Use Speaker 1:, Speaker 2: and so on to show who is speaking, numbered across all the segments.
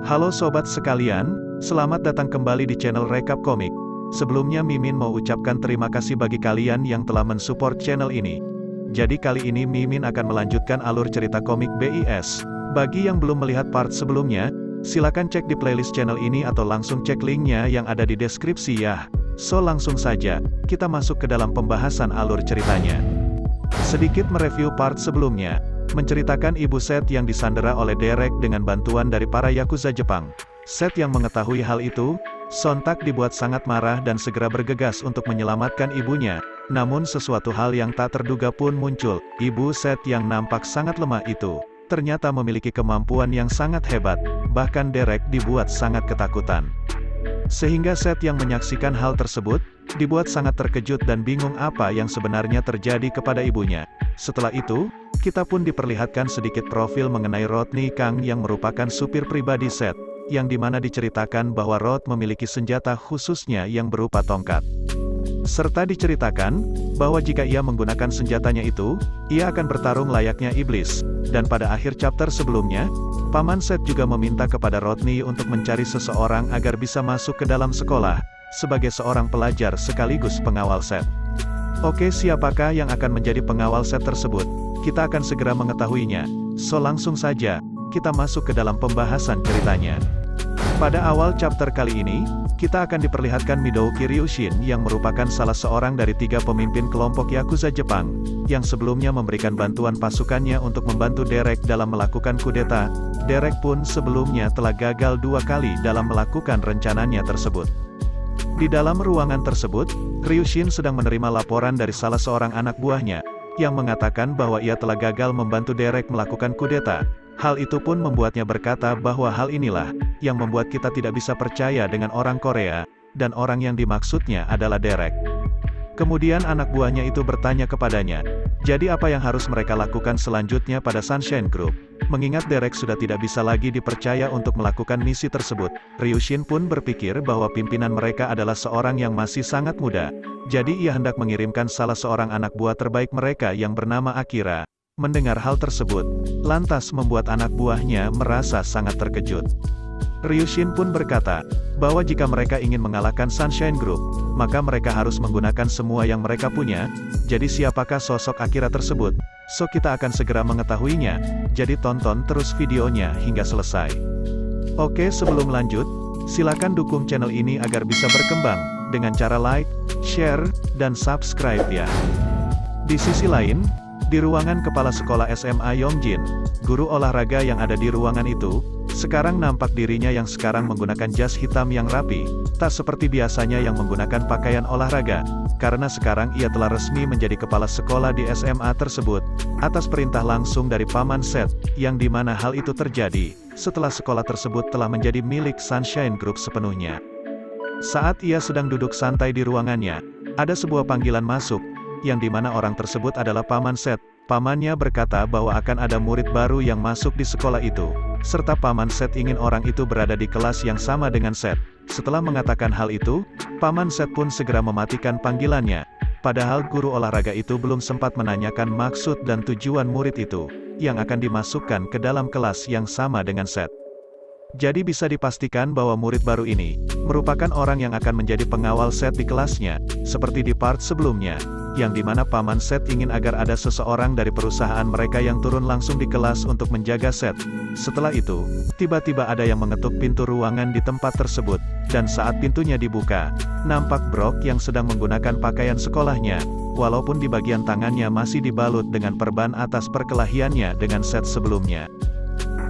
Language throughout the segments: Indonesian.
Speaker 1: Halo sobat sekalian, selamat datang kembali di channel Rekap Komik. Sebelumnya Mimin mau ucapkan terima kasih bagi kalian yang telah mensupport channel ini. Jadi kali ini Mimin akan melanjutkan alur cerita komik BIS. Bagi yang belum melihat part sebelumnya, silakan cek di playlist channel ini atau langsung cek linknya yang ada di deskripsi ya. So langsung saja, kita masuk ke dalam pembahasan alur ceritanya. Sedikit mereview part sebelumnya, menceritakan ibu Seth yang disandera oleh Derek dengan bantuan dari para Yakuza Jepang. Seth yang mengetahui hal itu, sontak dibuat sangat marah dan segera bergegas untuk menyelamatkan ibunya. Namun sesuatu hal yang tak terduga pun muncul, ibu Seth yang nampak sangat lemah itu, ternyata memiliki kemampuan yang sangat hebat, bahkan Derek dibuat sangat ketakutan. Sehingga Seth yang menyaksikan hal tersebut, dibuat sangat terkejut dan bingung apa yang sebenarnya terjadi kepada ibunya. Setelah itu, kita pun diperlihatkan sedikit profil mengenai Rodney Kang yang merupakan supir pribadi Seth, yang dimana diceritakan bahwa Rod memiliki senjata khususnya yang berupa tongkat. Serta diceritakan, bahwa jika ia menggunakan senjatanya itu, ia akan bertarung layaknya iblis. Dan pada akhir chapter sebelumnya, Paman Seth juga meminta kepada Rodney untuk mencari seseorang agar bisa masuk ke dalam sekolah, sebagai seorang pelajar sekaligus pengawal Seth. Oke, siapakah yang akan menjadi pengawal Seth tersebut? Kita akan segera mengetahuinya. So langsung saja, kita masuk ke dalam pembahasan ceritanya. Pada awal chapter kali ini, kita akan diperlihatkan Midouki Ryushin yang merupakan salah seorang dari 3 pemimpin kelompok Yakuza Jepang, yang sebelumnya memberikan bantuan pasukannya untuk membantu Derek dalam melakukan kudeta. Derek pun sebelumnya telah gagal 2 kali dalam melakukan rencananya tersebut. Di dalam ruangan tersebut, Ryushin sedang menerima laporan dari salah seorang anak buahnya, yang mengatakan bahwa ia telah gagal membantu Derek melakukan kudeta. Hal itu pun membuatnya berkata bahwa hal inilah, yang membuat kita tidak bisa percaya dengan orang Korea, dan orang yang dimaksudnya adalah Derek. Kemudian anak buahnya itu bertanya kepadanya, jadi apa yang harus mereka lakukan selanjutnya pada Sunshine Group? Mengingat Derek sudah tidak bisa lagi dipercaya untuk melakukan misi tersebut, Ryushin pun berpikir bahwa pimpinan mereka adalah seorang yang masih sangat muda. Jadi ia hendak mengirimkan salah seorang anak buah terbaik mereka yang bernama Akira. Mendengar hal tersebut, lantas membuat anak buahnya merasa sangat terkejut. Ryushin pun berkata, bahwa jika mereka ingin mengalahkan Sunshine Group, maka mereka harus menggunakan semua yang mereka punya. Jadi siapakah sosok Akira tersebut? So kita akan segera mengetahuinya, jadi tonton terus videonya hingga selesai. Oke, sebelum lanjut, silakan dukung channel ini agar bisa berkembang, dengan cara like, share, dan subscribe ya. Di sisi lain, di ruangan kepala sekolah SMA Yongjin, guru olahraga yang ada di ruangan itu, sekarang nampak dirinya yang sekarang menggunakan jas hitam yang rapi, tak seperti biasanya yang menggunakan pakaian olahraga, karena sekarang ia telah resmi menjadi kepala sekolah di SMA tersebut, atas perintah langsung dari Paman Seth, yang dimana hal itu terjadi, setelah sekolah tersebut telah menjadi milik Sunshine Group sepenuhnya. Saat ia sedang duduk santai di ruangannya, ada sebuah panggilan masuk, yang dimana orang tersebut adalah Paman Seth. Pamannya berkata bahwa akan ada murid baru yang masuk di sekolah itu, serta Paman Seth ingin orang itu berada di kelas yang sama dengan Seth. Setelah mengatakan hal itu, Paman Seth pun segera mematikan panggilannya. Padahal guru olahraga itu belum sempat menanyakan maksud dan tujuan murid itu, yang akan dimasukkan ke dalam kelas yang sama dengan Seth. Jadi bisa dipastikan bahwa murid baru ini, merupakan orang yang akan menjadi pengawal Seth di kelasnya, seperti di part sebelumnya, yang dimana Paman Seth ingin agar ada seseorang dari perusahaan mereka yang turun langsung di kelas untuk menjaga Seth. Setelah itu, tiba-tiba ada yang mengetuk pintu ruangan di tempat tersebut, dan saat pintunya dibuka, nampak Brock yang sedang menggunakan pakaian sekolahnya, walaupun di bagian tangannya masih dibalut dengan perban atas perkelahiannya dengan Seth sebelumnya.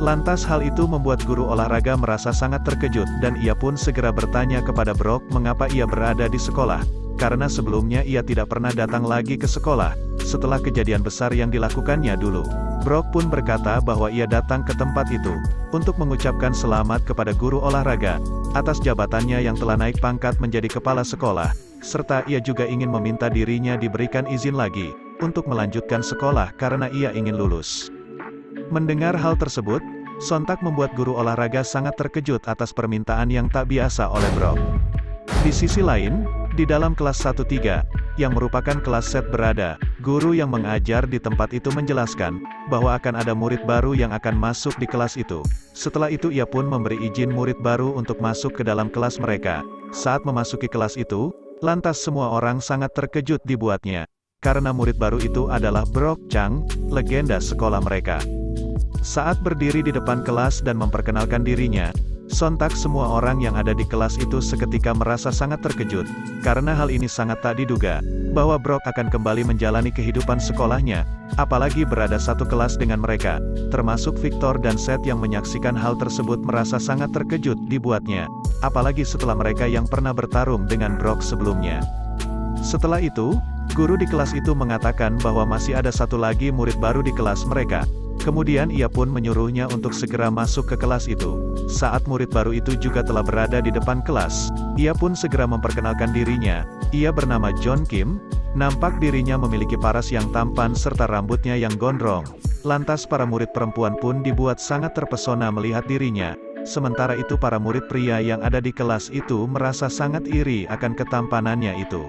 Speaker 1: Lantas hal itu membuat guru olahraga merasa sangat terkejut dan ia pun segera bertanya kepada Brock mengapa ia berada di sekolah, karena sebelumnya ia tidak pernah datang lagi ke sekolah, setelah kejadian besar yang dilakukannya dulu. Brock pun berkata bahwa ia datang ke tempat itu, untuk mengucapkan selamat kepada guru olahraga, atas jabatannya yang telah naik pangkat menjadi kepala sekolah, serta ia juga ingin meminta dirinya diberikan izin lagi, untuk melanjutkan sekolah karena ia ingin lulus. Mendengar hal tersebut, sontak membuat guru olahraga sangat terkejut atas permintaan yang tak biasa oleh Brock. Di sisi lain, di dalam kelas 13, yang merupakan kelas Seth berada, guru yang mengajar di tempat itu menjelaskan, bahwa akan ada murid baru yang akan masuk di kelas itu. Setelah itu ia pun memberi izin murid baru untuk masuk ke dalam kelas mereka. Saat memasuki kelas itu, lantas semua orang sangat terkejut dibuatnya. Karena murid baru itu adalah Brock Chang, legenda sekolah mereka. Saat berdiri di depan kelas dan memperkenalkan dirinya, sontak semua orang yang ada di kelas itu seketika merasa sangat terkejut, karena hal ini sangat tak diduga, bahwa Brock akan kembali menjalani kehidupan sekolahnya, apalagi berada satu kelas dengan mereka, termasuk Victor dan Seth yang menyaksikan hal tersebut merasa sangat terkejut dibuatnya, apalagi setelah mereka yang pernah bertarung dengan Brock sebelumnya. Setelah itu, guru di kelas itu mengatakan bahwa masih ada satu lagi murid baru di kelas mereka. Kemudian ia pun menyuruhnya untuk segera masuk ke kelas itu. Saat murid baru itu juga telah berada di depan kelas, ia pun segera memperkenalkan dirinya. Ia bernama John Kim, nampak dirinya memiliki paras yang tampan serta rambutnya yang gondrong. Lantas para murid perempuan pun dibuat sangat terpesona melihat dirinya. Sementara itu para murid pria yang ada di kelas itu merasa sangat iri akan ketampanannya itu.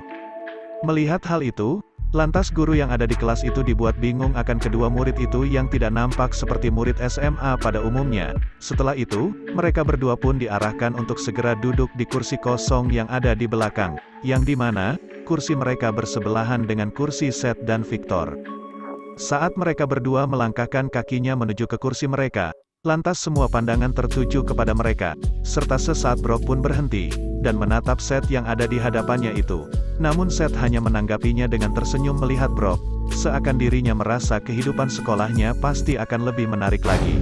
Speaker 1: Melihat hal itu, lantas guru yang ada di kelas itu dibuat bingung akan kedua murid itu yang tidak nampak seperti murid SMA pada umumnya. Setelah itu, mereka berdua pun diarahkan untuk segera duduk di kursi kosong yang ada di belakang, yang dimana, kursi mereka bersebelahan dengan kursi Seth dan Victor. Saat mereka berdua melangkahkan kakinya menuju ke kursi mereka, lantas semua pandangan tertuju kepada mereka, serta sesaat Brock pun berhenti, dan menatap Seth yang ada di hadapannya itu. Namun Seth hanya menanggapinya dengan tersenyum melihat Brock, seakan dirinya merasa kehidupan sekolahnya pasti akan lebih menarik lagi.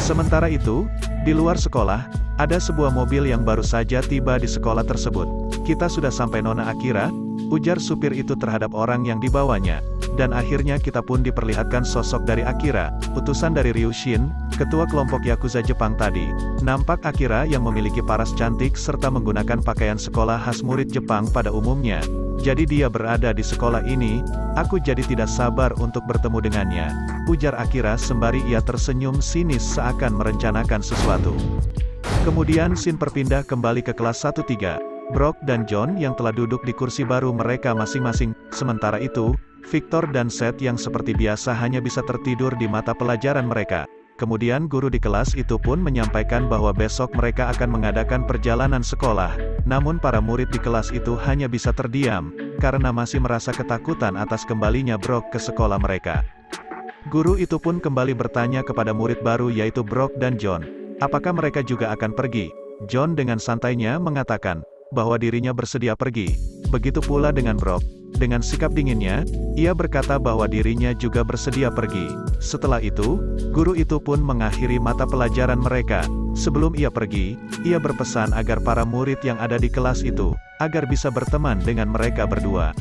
Speaker 1: Sementara itu, di luar sekolah, ada sebuah mobil yang baru saja tiba di sekolah tersebut. "Kita sudah sampai Nona Akira," ujar supir itu terhadap orang yang dibawanya. Dan akhirnya kita pun diperlihatkan sosok dari Akira, utusan dari Ryushin, ketua kelompok Yakuza Jepang tadi. Nampak Akira yang memiliki paras cantik serta menggunakan pakaian sekolah khas murid Jepang pada umumnya. Jadi dia berada di sekolah ini, aku jadi tidak sabar untuk bertemu dengannya, ujar Akira sembari ia tersenyum sinis seakan merencanakan sesuatu. Kemudian scene berpindah kembali ke kelas 1-3. Brock dan John yang telah duduk di kursi baru mereka masing-masing. Sementara itu, Victor dan Seth yang seperti biasa hanya bisa tertidur di mata pelajaran mereka. Kemudian guru di kelas itu pun menyampaikan bahwa besok mereka akan mengadakan perjalanan sekolah. Namun para murid di kelas itu hanya bisa terdiam, karena masih merasa ketakutan atas kembalinya Brock ke sekolah mereka. Guru itu pun kembali bertanya kepada murid baru yaitu Brock dan John, apakah mereka juga akan pergi? John dengan santainya mengatakan bahwa dirinya bersedia pergi. Begitu pula dengan Brock. Dengan sikap dinginnya, ia berkata bahwa dirinya juga bersedia pergi. Setelah itu, guru itu pun mengakhiri mata pelajaran mereka. Sebelum ia pergi, ia berpesan agar para murid yang ada di kelas itu, agar bisa berteman dengan mereka berdua.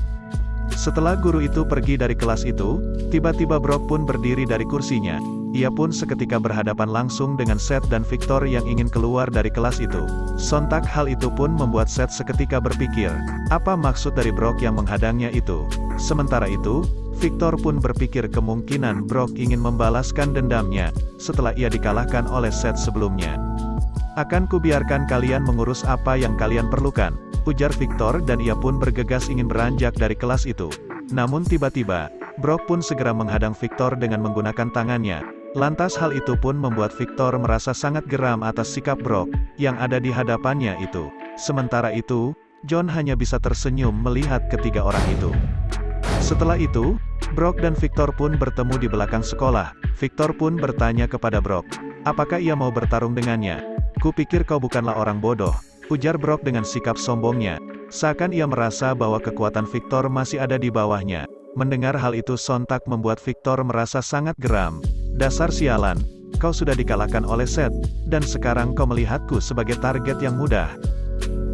Speaker 1: Setelah guru itu pergi dari kelas itu, tiba-tiba Brock pun berdiri dari kursinya. Ia pun seketika berhadapan langsung dengan Seth dan Victor yang ingin keluar dari kelas itu. Sontak hal itu pun membuat Seth seketika berpikir, apa maksud dari Brock yang menghadangnya itu? Sementara itu, Victor pun berpikir kemungkinan Brock ingin membalaskan dendamnya, setelah ia dikalahkan oleh Seth sebelumnya. "Akan kubiarkan kalian mengurus apa yang kalian perlukan," ujar Victor dan ia pun bergegas ingin beranjak dari kelas itu. Namun tiba-tiba, Brock pun segera menghadang Victor dengan menggunakan tangannya. Lantas hal itu pun membuat Victor merasa sangat geram atas sikap Brock, yang ada di hadapannya itu. Sementara itu, John hanya bisa tersenyum melihat ketiga orang itu. Setelah itu, Brock dan Victor pun bertemu di belakang sekolah. Victor pun bertanya kepada Brock, apakah ia mau bertarung dengannya? "Kupikir kau bukanlah orang bodoh," ujar Brock dengan sikap sombongnya. Seakan ia merasa bahwa kekuatan Victor masih ada di bawahnya. Mendengar hal itu sontak membuat Victor merasa sangat geram. "Dasar sialan, kau sudah dikalahkan oleh Seth, dan sekarang kau melihatku sebagai target yang mudah."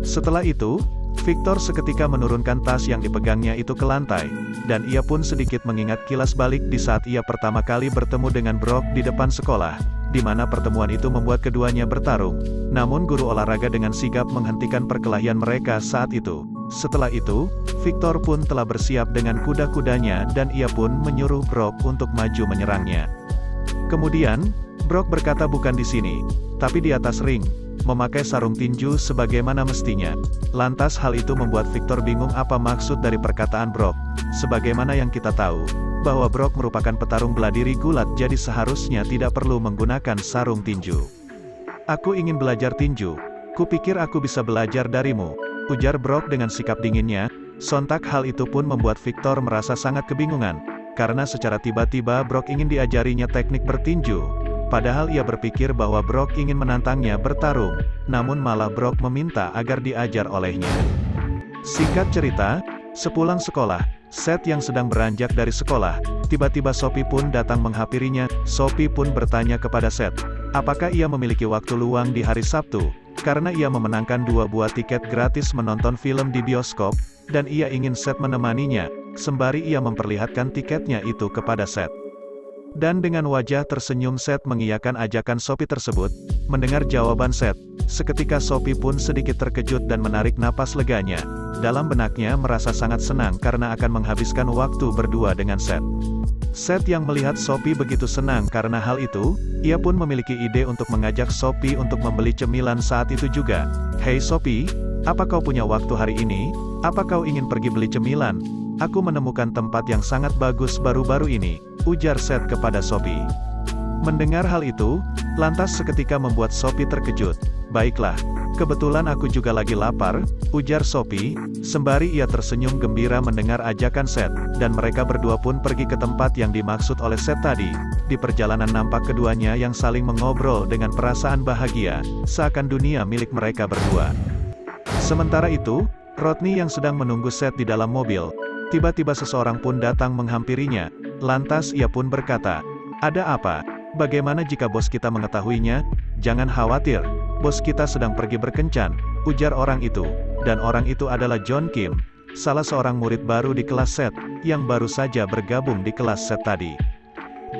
Speaker 1: Setelah itu, Victor seketika menurunkan tas yang dipegangnya itu ke lantai, dan ia pun sedikit mengingat kilas balik di saat ia pertama kali bertemu dengan Brock di depan sekolah, di mana pertemuan itu membuat keduanya bertarung. Namun guru olahraga dengan sigap menghentikan perkelahian mereka saat itu. Setelah itu, Victor pun telah bersiap dengan kuda-kudanya dan ia pun menyuruh Brock untuk maju menyerangnya. Kemudian, Brock berkata bukan di sini, tapi di atas ring. memakai sarung tinju sebagaimana mestinya. Lantas hal itu membuat Victor bingung apa maksud dari perkataan Brock. Sebagaimana yang kita tahu, bahwa Brock merupakan petarung bela diri gulat jadi seharusnya tidak perlu menggunakan sarung tinju. Aku ingin belajar tinju. Kupikir aku bisa belajar darimu, ujar Brock dengan sikap dinginnya. Sontak hal itu pun membuat Victor merasa sangat kebingungan, karena secara tiba-tiba Brock ingin diajarinya teknik bertinju. Padahal ia berpikir bahwa Brock ingin menantangnya bertarung, namun malah Brock meminta agar diajar olehnya. Singkat cerita, sepulang sekolah, Seth yang sedang beranjak dari sekolah, tiba-tiba Sophie pun datang menghampirinya. Sophie pun bertanya kepada Seth, apakah ia memiliki waktu luang di hari Sabtu, karena ia memenangkan 2 buah tiket gratis menonton film di bioskop, dan ia ingin Seth menemaninya, sembari ia memperlihatkan tiketnya itu kepada Seth. Dan dengan wajah tersenyum Seth mengiyakan ajakan Sophie tersebut. Mendengar jawaban Seth, seketika Sophie pun sedikit terkejut dan menarik napas leganya. Dalam benaknya merasa sangat senang karena akan menghabiskan waktu berdua dengan Seth. Seth yang melihat Sophie begitu senang karena hal itu, ia pun memiliki ide untuk mengajak Sophie untuk membeli cemilan saat itu juga. "Hei Sophie, apa kau punya waktu hari ini? Apa kau ingin pergi beli cemilan? Aku menemukan tempat yang sangat bagus baru-baru ini," ujar Seth kepada Sophie. Mendengar hal itu, lantas seketika membuat Sophie terkejut. "Baiklah, kebetulan aku juga lagi lapar," ujar Sophie, sembari ia tersenyum gembira mendengar ajakan Seth, dan mereka berdua pun pergi ke tempat yang dimaksud oleh Seth tadi. Di perjalanan nampak keduanya yang saling mengobrol dengan perasaan bahagia, seakan dunia milik mereka berdua. Sementara itu, Rodney yang sedang menunggu Seth di dalam mobil, tiba-tiba seseorang pun datang menghampirinya. Lantas ia pun berkata, "Ada apa? Bagaimana jika bos kita mengetahuinya?" "Jangan khawatir, bos kita sedang pergi berkencan," ujar orang itu. Dan orang itu adalah John Kim, salah seorang murid baru di kelas Seth, yang baru saja bergabung di kelas Seth tadi.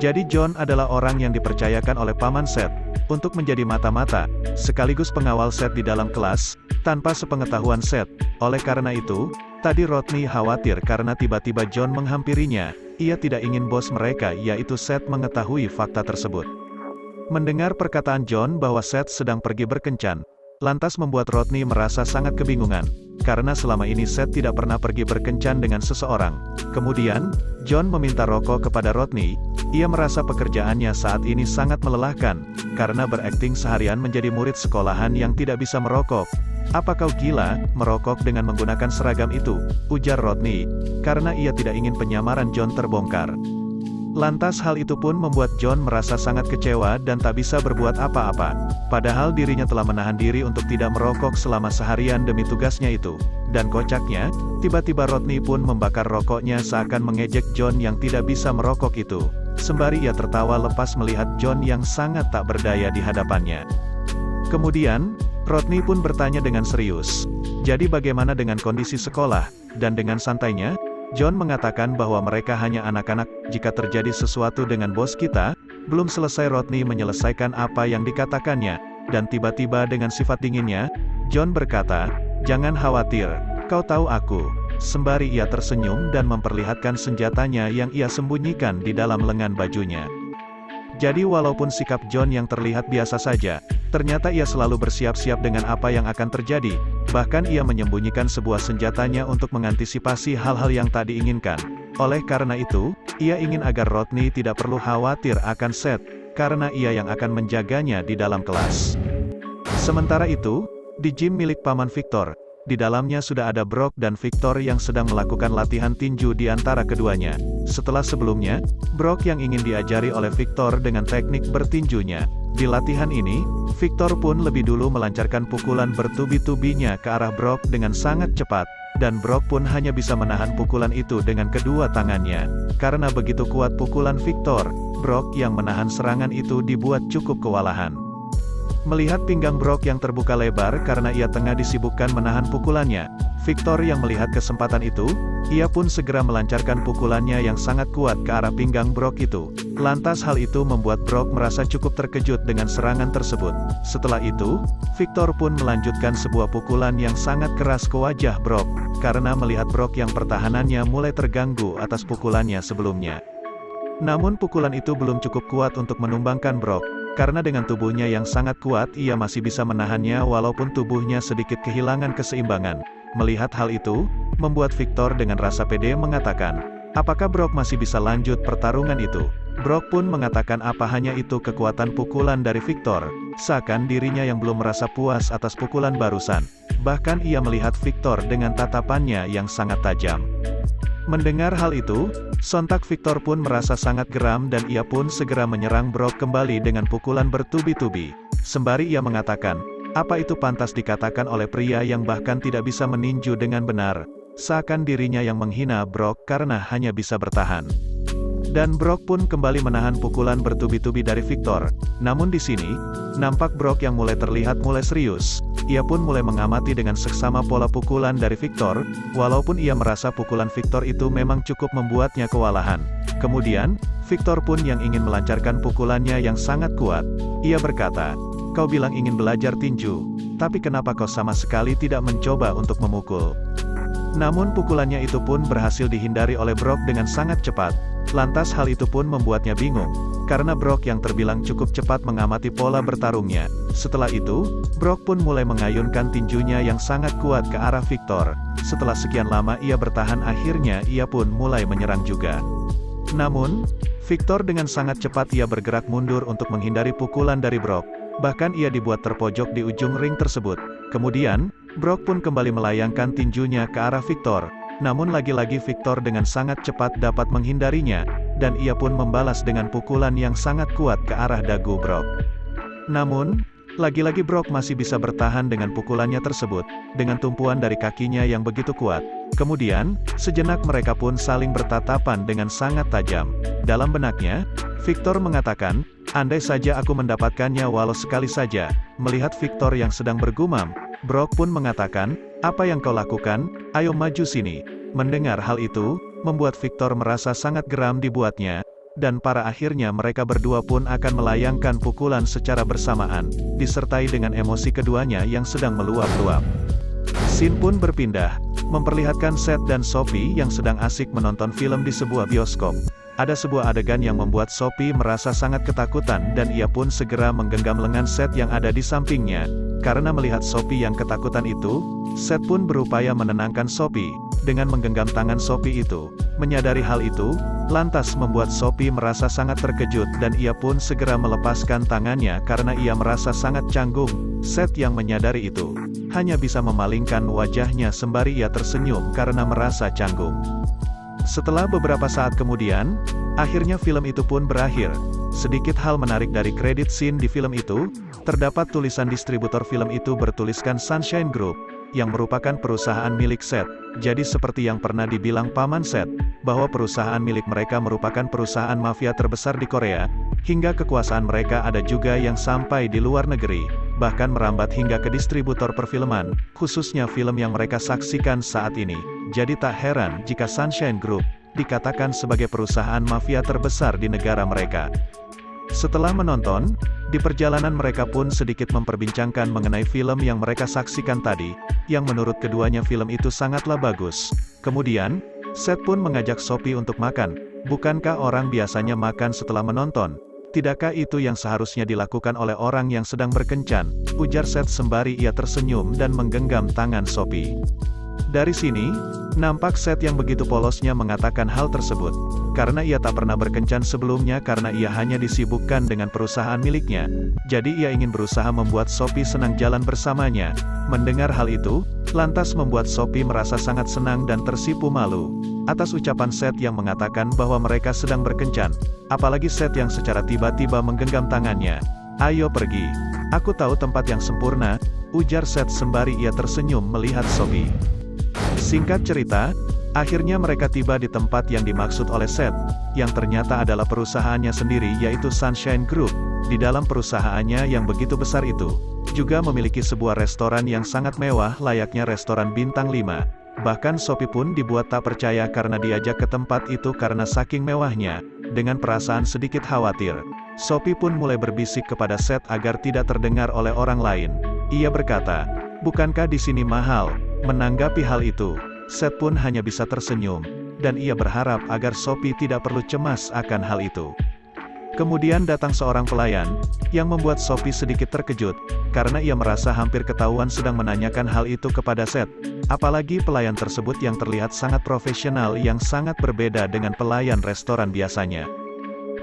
Speaker 1: Jadi John adalah orang yang dipercayakan oleh paman Seth, untuk menjadi mata-mata, sekaligus pengawal Seth di dalam kelas, tanpa sepengetahuan Seth. Oleh karena itu, tadi Rodney khawatir karena tiba-tiba John menghampirinya. Ia tidak ingin bos mereka yaitu Seth mengetahui fakta tersebut. Mendengar perkataan John bahwa Seth sedang pergi berkencan, lantas membuat Rodney merasa sangat kebingungan, karena selama ini Seth tidak pernah pergi berkencan dengan seseorang. Kemudian, John meminta rokok kepada Rodney. Ia merasa pekerjaannya saat ini sangat melelahkan, karena berakting seharian menjadi murid sekolahan yang tidak bisa merokok. "Apa kau gila, merokok dengan menggunakan seragam itu?" ujar Rodney, karena ia tidak ingin penyamaran John terbongkar. Lantas hal itu pun membuat John merasa sangat kecewa dan tak bisa berbuat apa-apa. Padahal dirinya telah menahan diri untuk tidak merokok selama seharian demi tugasnya itu. Dan kocaknya, tiba-tiba Rodney pun membakar rokoknya seakan mengejek John yang tidak bisa merokok itu. Sembari ia tertawa lepas melihat John yang sangat tak berdaya di hadapannya. Kemudian, Rodney pun bertanya dengan serius, "Jadi bagaimana dengan kondisi sekolah?" Dan dengan santainya, John mengatakan bahwa mereka hanya anak-anak. "Jika terjadi sesuatu dengan bos kita," belum selesai Rodney menyelesaikan apa yang dikatakannya, dan tiba-tiba dengan sifat dinginnya, John berkata, "Jangan khawatir, kau tahu aku." Sembari ia tersenyum dan memperlihatkan senjatanya yang ia sembunyikan di dalam lengan bajunya. Jadi walaupun sikap John yang terlihat biasa saja, ternyata ia selalu bersiap-siap dengan apa yang akan terjadi. Bahkan ia menyembunyikan sebuah senjatanya untuk mengantisipasi hal-hal yang tak diinginkan. Oleh karena itu, ia ingin agar Rodney tidak perlu khawatir akan Seth, karena ia yang akan menjaganya di dalam kelas. Sementara itu, di gym milik paman Victor, di dalamnya sudah ada Brock dan Victor yang sedang melakukan latihan tinju di antara keduanya. Setelah sebelumnya, Brock yang ingin diajari oleh Victor dengan teknik bertinjunya. Di latihan ini, Victor pun lebih dulu melancarkan pukulan bertubi-tubinya ke arah Brock dengan sangat cepat, dan Brock pun hanya bisa menahan pukulan itu dengan kedua tangannya. Karena begitu kuat pukulan Victor, Brock yang menahan serangan itu dibuat cukup kewalahan. Melihat pinggang Brock yang terbuka lebar karena ia tengah disibukkan menahan pukulannya, Victor yang melihat kesempatan itu, ia pun segera melancarkan pukulannya yang sangat kuat ke arah pinggang Brock itu. Lantas hal itu membuat Brock merasa cukup terkejut dengan serangan tersebut. Setelah itu, Victor pun melanjutkan sebuah pukulan yang sangat keras ke wajah Brock, karena melihat Brock yang pertahanannya mulai terganggu atas pukulannya sebelumnya. Namun pukulan itu belum cukup kuat untuk menumbangkan Brock. karena dengan tubuhnya yang sangat kuat ia masih bisa menahannya walaupun tubuhnya sedikit kehilangan keseimbangan. Melihat hal itu, membuat Victor dengan rasa pede mengatakan, apakah Brock masih bisa lanjut pertarungan itu? Brock pun mengatakan apa hanya itu kekuatan pukulan dari Victor, seakan dirinya yang belum merasa puas atas pukulan barusan. Bahkan ia melihat Victor dengan tatapannya yang sangat tajam. Mendengar hal itu, sontak Victor pun merasa sangat geram dan ia pun segera menyerang Brock kembali dengan pukulan bertubi-tubi. Sembari ia mengatakan, apa itu pantas dikatakan oleh pria yang bahkan tidak bisa meninju dengan benar, seakan dirinya yang menghina Brock karena hanya bisa bertahan. Dan Brock pun kembali menahan pukulan bertubi-tubi dari Victor. Namun di sini, nampak Brock yang mulai terlihat mulai serius. Ia pun mulai mengamati dengan seksama pola pukulan dari Victor, walaupun ia merasa pukulan Victor itu memang cukup membuatnya kewalahan. Kemudian, Victor pun yang ingin melancarkan pukulannya yang sangat kuat. Ia berkata, kau bilang ingin belajar tinju, tapi kenapa kau sama sekali tidak mencoba untuk memukul? Namun pukulannya itu pun berhasil dihindari oleh Brock dengan sangat cepat. Lantas hal itu pun membuatnya bingung, karena Brock yang terbilang cukup cepat mengamati pola bertarungnya. Setelah itu, Brock pun mulai mengayunkan tinjunya yang sangat kuat ke arah Victor. Setelah sekian lama ia bertahan akhirnya ia pun mulai menyerang juga. Namun, Victor dengan sangat cepat ia bergerak mundur untuk menghindari pukulan dari Brock. Bahkan ia dibuat terpojok di ujung ring tersebut. Kemudian, Brock pun kembali melayangkan tinjunya ke arah Victor. Namun lagi-lagi Victor dengan sangat cepat dapat menghindarinya, dan ia pun membalas dengan pukulan yang sangat kuat ke arah dagu Brock. Namun, lagi-lagi Brock masih bisa bertahan dengan pukulannya tersebut, dengan tumpuan dari kakinya yang begitu kuat. Kemudian, sejenak mereka pun saling bertatapan dengan sangat tajam. Dalam benaknya, Victor mengatakan, andai saja aku mendapatkannya walau sekali saja. Melihat Victor yang sedang bergumam, Brock pun mengatakan, apa yang kau lakukan? Ayo maju sini. Mendengar hal itu, membuat Victor merasa sangat geram dibuatnya, dan pada akhirnya mereka berdua pun akan melayangkan pukulan secara bersamaan, disertai dengan emosi keduanya yang sedang meluap-luap. Scene pun berpindah, memperlihatkan Seth dan Sophie yang sedang asik menonton film di sebuah bioskop. Ada sebuah adegan yang membuat Sophie merasa sangat ketakutan dan ia pun segera menggenggam lengan Seth yang ada di sampingnya. Karena melihat Sophie yang ketakutan itu, Seth pun berupaya menenangkan Sophie, dengan menggenggam tangan Sophie itu. Menyadari hal itu, lantas membuat Sophie merasa sangat terkejut dan ia pun segera melepaskan tangannya karena ia merasa sangat canggung. Seth yang menyadari itu, hanya bisa memalingkan wajahnya sembari ia tersenyum karena merasa canggung. Setelah beberapa saat kemudian, akhirnya film itu pun berakhir. Sedikit hal menarik dari kredit scene di film itu, terdapat tulisan distributor film itu bertuliskan Sunshine Group, yang merupakan perusahaan milik Seth. Jadi seperti yang pernah dibilang paman Seth, bahwa perusahaan milik mereka merupakan perusahaan mafia terbesar di Korea, hingga kekuasaan mereka ada juga yang sampai di luar negeri, bahkan merambat hingga ke distributor perfilman, khususnya film yang mereka saksikan saat ini. Jadi tak heran jika Sunshine Group dikatakan sebagai perusahaan mafia terbesar di negara mereka. Setelah menonton, di perjalanan mereka pun sedikit memperbincangkan mengenai film yang mereka saksikan tadi, yang menurut keduanya film itu sangatlah bagus. Kemudian, Seth pun mengajak Sophie untuk makan. Bukankah orang biasanya makan setelah menonton? Tidakkah itu yang seharusnya dilakukan oleh orang yang sedang berkencan? Ujar Seth sembari ia tersenyum dan menggenggam tangan Sophie. Dari sini, nampak Seth yang begitu polosnya mengatakan hal tersebut, karena ia tak pernah berkencan sebelumnya karena ia hanya disibukkan dengan perusahaan miliknya, jadi ia ingin berusaha membuat Sophie senang jalan bersamanya. Mendengar hal itu, lantas membuat Sophie merasa sangat senang dan tersipu malu, atas ucapan Seth yang mengatakan bahwa mereka sedang berkencan, apalagi Seth yang secara tiba-tiba menggenggam tangannya. Ayo pergi, aku tahu tempat yang sempurna, ujar Seth sembari ia tersenyum melihat Sophie. Singkat cerita, akhirnya mereka tiba di tempat yang dimaksud oleh Seth, yang ternyata adalah perusahaannya sendiri yaitu Sunshine Group. Di dalam perusahaannya yang begitu besar itu, juga memiliki sebuah restoran yang sangat mewah layaknya restoran bintang 5. Bahkan Sophie pun dibuat tak percaya karena diajak ke tempat itu karena saking mewahnya. Dengan perasaan sedikit khawatir, Sophie pun mulai berbisik kepada Seth agar tidak terdengar oleh orang lain. Ia berkata, bukankah di sini mahal? Menanggapi hal itu, Seth pun hanya bisa tersenyum, dan ia berharap agar Sophie tidak perlu cemas akan hal itu. Kemudian datang seorang pelayan, yang membuat Sophie sedikit terkejut, karena ia merasa hampir ketahuan sedang menanyakan hal itu kepada Seth. Apalagi pelayan tersebut yang terlihat sangat profesional yang sangat berbeda dengan pelayan restoran biasanya.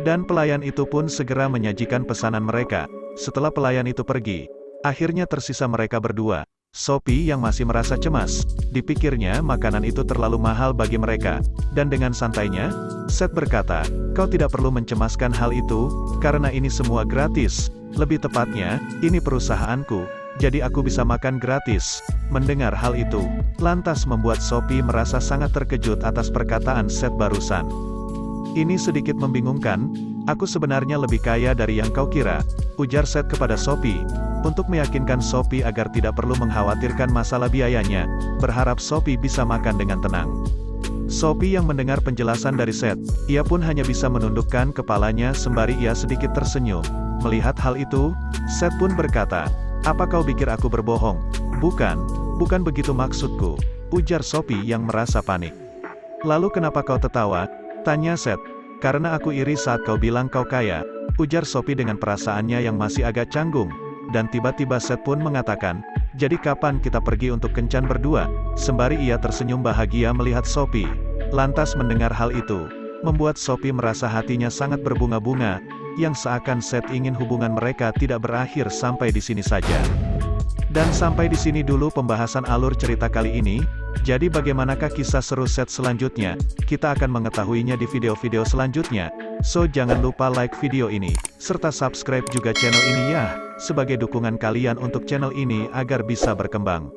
Speaker 1: Dan pelayan itu pun segera menyajikan pesanan mereka. Setelah pelayan itu pergi, akhirnya tersisa mereka berdua. Sophie yang masih merasa cemas, dipikirnya makanan itu terlalu mahal bagi mereka, dan dengan santainya, Seth berkata, "Kau tidak perlu mencemaskan hal itu, karena ini semua gratis. Lebih tepatnya, ini perusahaanku, jadi aku bisa makan gratis." Mendengar hal itu, lantas membuat Sophie merasa sangat terkejut atas perkataan Seth barusan. "Ini sedikit membingungkan, aku sebenarnya lebih kaya dari yang kau kira," ujar Seth kepada Sophie. Untuk meyakinkan Sophie agar tidak perlu mengkhawatirkan masalah biayanya, berharap Sophie bisa makan dengan tenang. Sophie yang mendengar penjelasan dari Seth, ia pun hanya bisa menundukkan kepalanya sembari ia sedikit tersenyum. Melihat hal itu, Seth pun berkata, "Apa kau pikir aku berbohong?" Bukan begitu maksudku," ujar Sophie yang merasa panik. "Lalu kenapa kau tertawa?" tanya Seth. "Karena aku iri saat kau bilang kau kaya," ujar Sophie dengan perasaannya yang masih agak canggung. Dan tiba-tiba Seth pun mengatakan, "Jadi kapan kita pergi untuk kencan berdua?" Sembari ia tersenyum bahagia melihat Sophie. Lantas mendengar hal itu, membuat Sophie merasa hatinya sangat berbunga-bunga, yang seakan Seth ingin hubungan mereka tidak berakhir sampai di sini saja. Dan sampai di sini dulu pembahasan alur cerita kali ini. Jadi bagaimanakah kisah seru Seth selanjutnya? Kita akan mengetahuinya di video-video selanjutnya. So jangan lupa like video ini, serta subscribe juga channel ini ya, sebagai dukungan kalian untuk channel ini agar bisa berkembang.